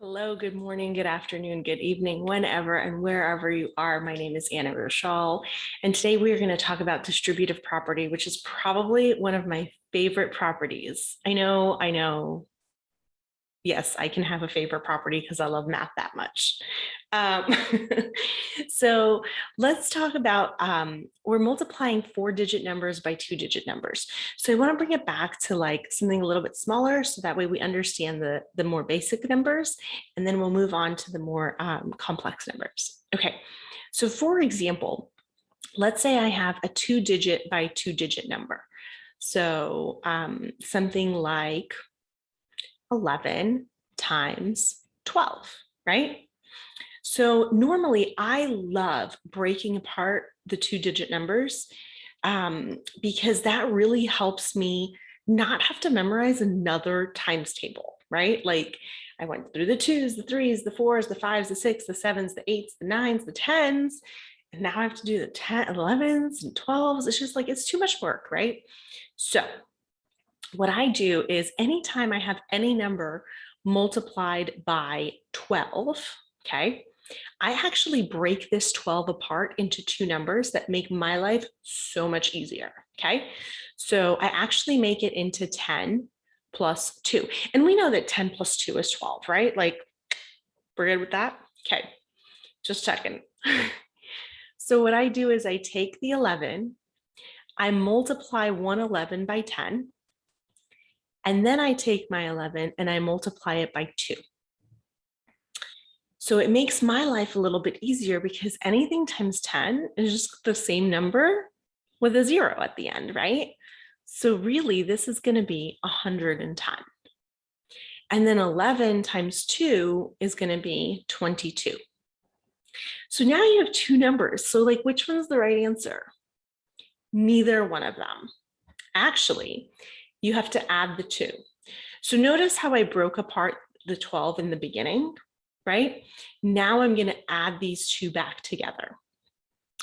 Hello, good morning, good afternoon, good evening, whenever and wherever you are. My name is Anna Rochelle, and today we are going to talk about distributive property, which is probably one of my favorite properties. I know. Yes, I can have a favorite property because I love math that much. Um, so let's talk about, we're multiplying 4-digit numbers by 2-digit numbers. So I want to bring it back to like something a little bit smaller so that way we understand the more basic numbers, and then we'll move on to the more complex numbers. Okay, so for example, let's say I have a 2-digit by 2-digit number. So something like 11 times 12, right? So normally I love breaking apart the 2-digit numbers because that really helps me not have to memorize another times table, right? Like I went through the 2s, the 3s, the 4s, the 5s, the 6s, the 7s, the 8s, the 9s, the 10s, and now I have to do the 10, 11s and 12s. It's just like, it's too much work, right? So what I do is anytime I have any number multiplied by 12, okay, I actually break this 12 apart into two numbers that make my life so much easier, okay? So I actually make it into 10 plus 2. And we know that 10 plus 2 is 12, right? Like, we're good with that? Okay, just checking. So what I do is I take the 11, I multiply 111 by 10, and then I take my 11 and I multiply it by 2. So it makes my life a little bit easier because anything times 10 is just the same number with a 0 at the end, right? So really, this is going to be 110. And then 11 times 2 is going to be 22. So now you have two numbers. So like, which one's the right answer? Neither one of them. Actually, you have to add the 2. So notice how I broke apart the 12 in the beginning, right? Now I'm going to add these two back together.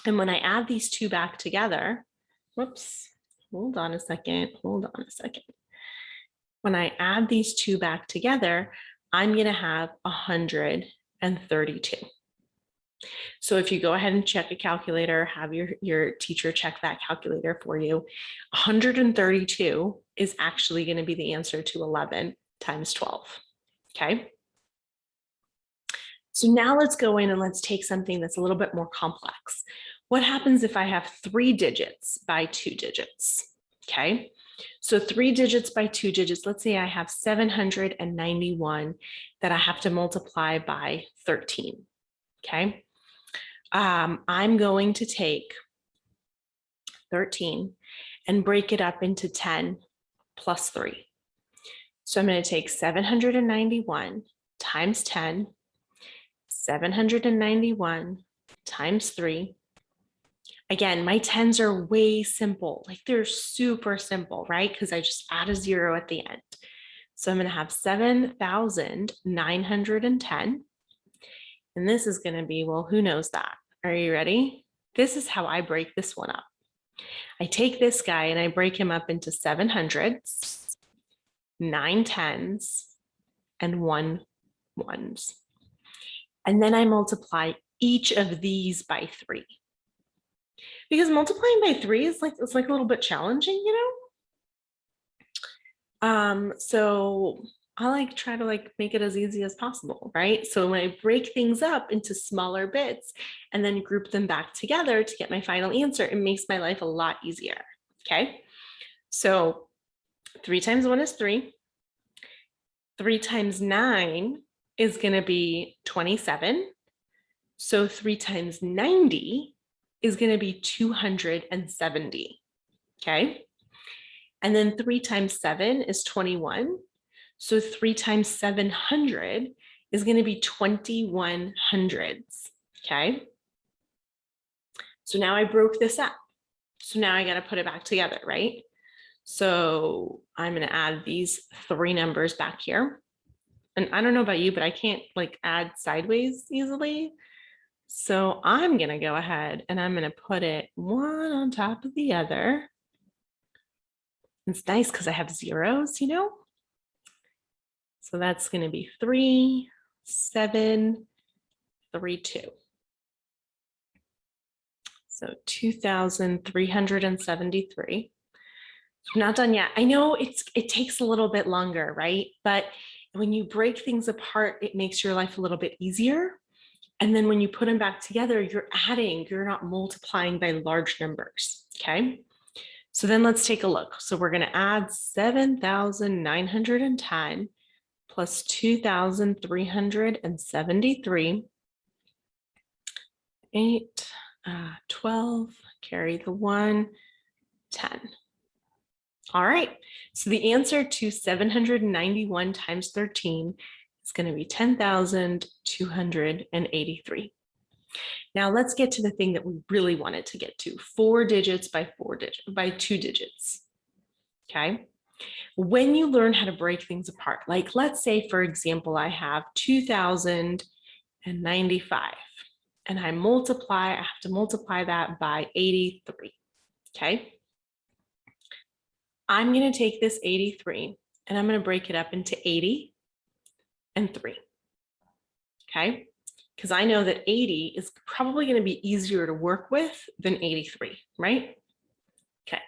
And when I add these two back together, whoops, hold on a second. When I add these two back together, I'm going to have 132. So if you go ahead and check a calculator, have your teacher check that calculator for you, 132 is actually going to be the answer to 11 times 12. Okay. So now let's go in and let's take something that's a little bit more complex. What happens if I have 3 digits by 2 digits? Okay. So 3 digits by 2 digits, let's say I have 791 that I have to multiply by 13. Okay. I'm going to take 13 and break it up into 10 plus 3. So I'm going to take 791 times 10, 791 times 3. Again, my 10s are way simple. Like they're super simple, right? Because I just add a 0 at the end. So I'm going to have 7,910. And this is going to be, well, who knows that? Are you ready? This is how I break this one up. I take this guy and I break him up into 700s, 9 10s, and 1 1s. And then I multiply each of these by 3. Because multiplying by 3 is like, it's like a little bit challenging, you know? So I like try to like make it as easy as possible, right? So when I break things up into smaller bits and then group them back together to get my final answer, it makes my life a lot easier, okay? So 3 times 1 is 3. 3 times 9 is gonna be 27. So 3 times 90 is gonna be 270, okay? And then 3 times 7 is 21. So 3 times 700 is going to be 2100s, okay? So now I broke this up. So now I got to put it back together, right? So I'm going to add these 3 numbers back here. And I don't know about you, but I can't like add sideways easily. So I'm going to go ahead and I'm going to put it one on top of the other. It's nice because I have zeros, you know? So that's going to be 3, 732. So 2,373. I'm not done yet. I know it takes a little bit longer, right? But when you break things apart, it makes your life a little bit easier. And then when you put them back together, you're adding, you're not multiplying by large numbers, okay? So then let's take a look. So we're gonna add 7,910 plus 2,373, 8, 12, carry the 1, 10. All right, so the answer to 791 times 13 is going to be 10,283. Now let's get to the thing that we really wanted to get to, 4 digits by 2 digits. Okay, when you learn how to break things apart, like let's say, for example, I have 2,095 and I have to multiply that by 83. Okay. I'm going to take this 83 and I'm going to break it up into 80 and 3. Okay, because I know that 80 is probably going to be easier to work with than 83, right? Okay,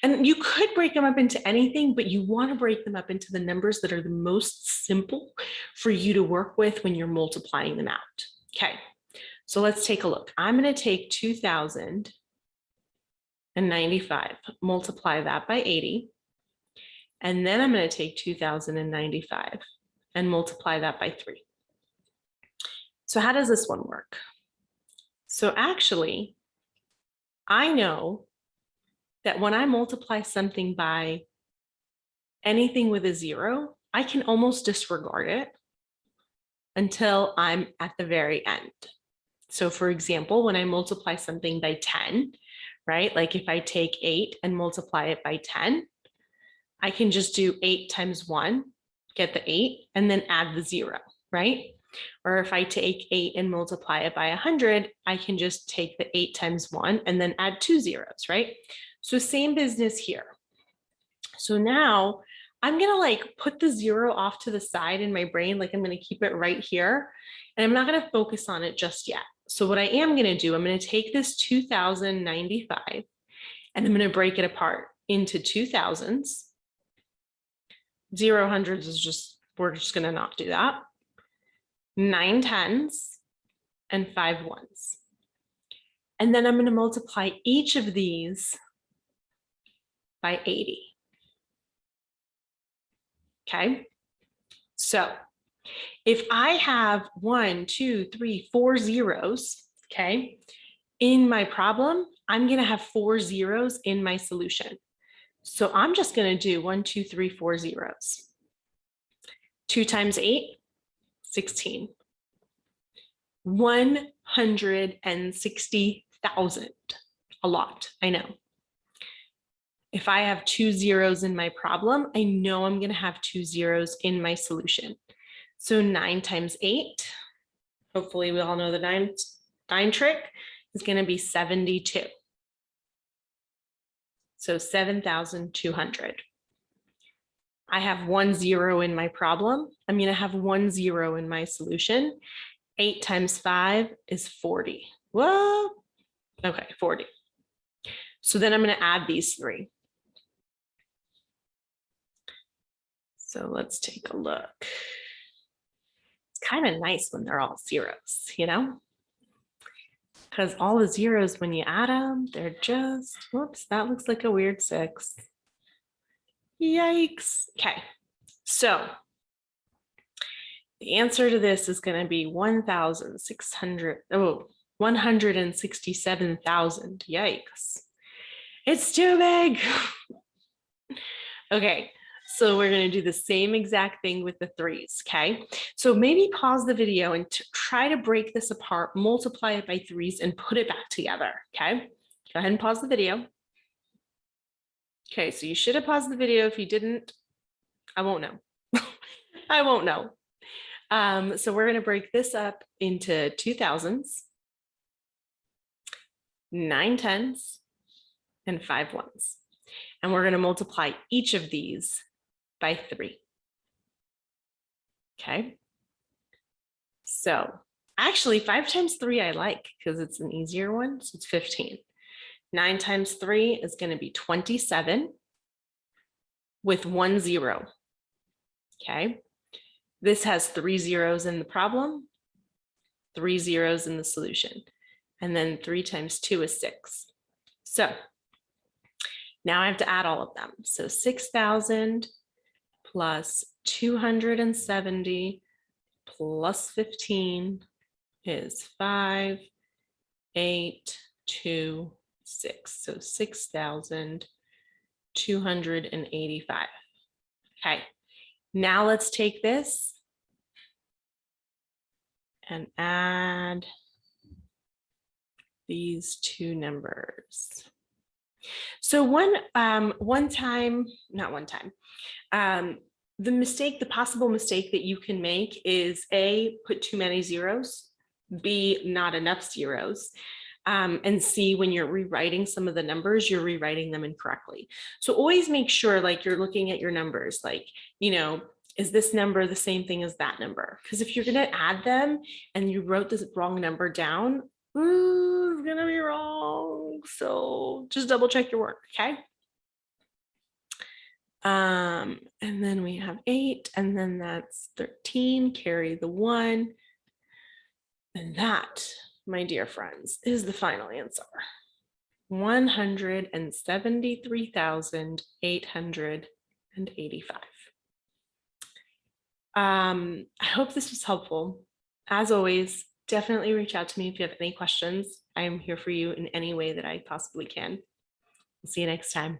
and you could break them up into anything, but you want to break them up into the numbers that are the most simple for you to work with when you're multiplying them out. Okay, so let's take a look. I'm going to take 2,095, multiply that by 80. And then I'm going to take 2,095 and multiply that by 3. So how does this one work? So actually, I know that when I multiply something by anything with a 0, I can almost disregard it until I'm at the very end. So for example, when I multiply something by 10, right? Like if I take 8 and multiply it by 10, I can just do 8 times 1, get the 8, and then add the 0, right? Or if I take 8 and multiply it by 100, I can just take the 8 times 1 and then add 2 zeros, right? So same business here. So now I'm gonna like put the 0 off to the side in my brain, like I'm gonna keep it right here, and I'm not gonna focus on it just yet. So what I am gonna do, I'm gonna take this 2,095 and I'm gonna break it apart into 2,000s. 0 hundreds is just, we're just gonna not do that. 9 tens and 5 ones. And then I'm gonna multiply each of these by 80. Okay, so if I have 1, 2, 3, 4 zeros, okay, in my problem, I'm gonna have 4 zeros in my solution. So I'm just gonna do 1, 2, 3, 4 zeros. 2 times 8, 16. 160,000, a lot, I know. If I have 2 zeros in my problem, I know I'm gonna have 2 zeros in my solution. So 9 times 8, hopefully we all know the nine trick, is gonna be 72. So 7,200. I have 1 0 in my problem. I'm gonna have 1 0 in my solution. 8 times 5 is 40. Whoa, okay, 40. So then I'm gonna add these 3. So let's take a look. It's kind of nice when they're all zeros, you know? Because all the zeros, when you add them, they're just, whoops, that looks like a weird 6. Yikes. Okay, so the answer to this is going to be 167,000. Yikes. It's too big. Okay, so we're going to do the same exact thing with the 3s, okay? So maybe pause the video and try to break this apart, multiply it by 3s, and put it back together, okay? Go ahead and pause the video. Okay, so you should have paused the video. If you didn't, I won't know. I won't know. So we're going to break this up into 2,000s, 9 tens, and 5 ones. And we're going to multiply each of these by 3. Okay. So actually 5 times 3 I like because it's an easier one. So it's 15. 9 times 3 is going to be 27 with 1 0. Okay. This has 3 zeros in the problem, 3 zeros in the solution. And then 3 times 2 is 6. So now I have to add all of them. So 6,000 plus 270 plus 15 is 5, 8, 2, 6. So 6,285. Okay, now let's take this and add these two numbers. So the possible mistake that you can make is A, put too many zeros, B, not enough zeros, and C, when you're rewriting some of the numbers, you're rewriting them incorrectly. So always make sure like you're looking at your numbers, like, you know, is this number the same thing as that number? Because if you're going to add them and you wrote this wrong number down, it's going to be wrong. So just double check your work, okay? And then we have 8, and then that's 13, carry the 1. And that, my dear friends, is the final answer. 173,885. I hope this was helpful. As always, definitely reach out to me if you have any questions. I am here for you in any way that I possibly can. We'll see you next time.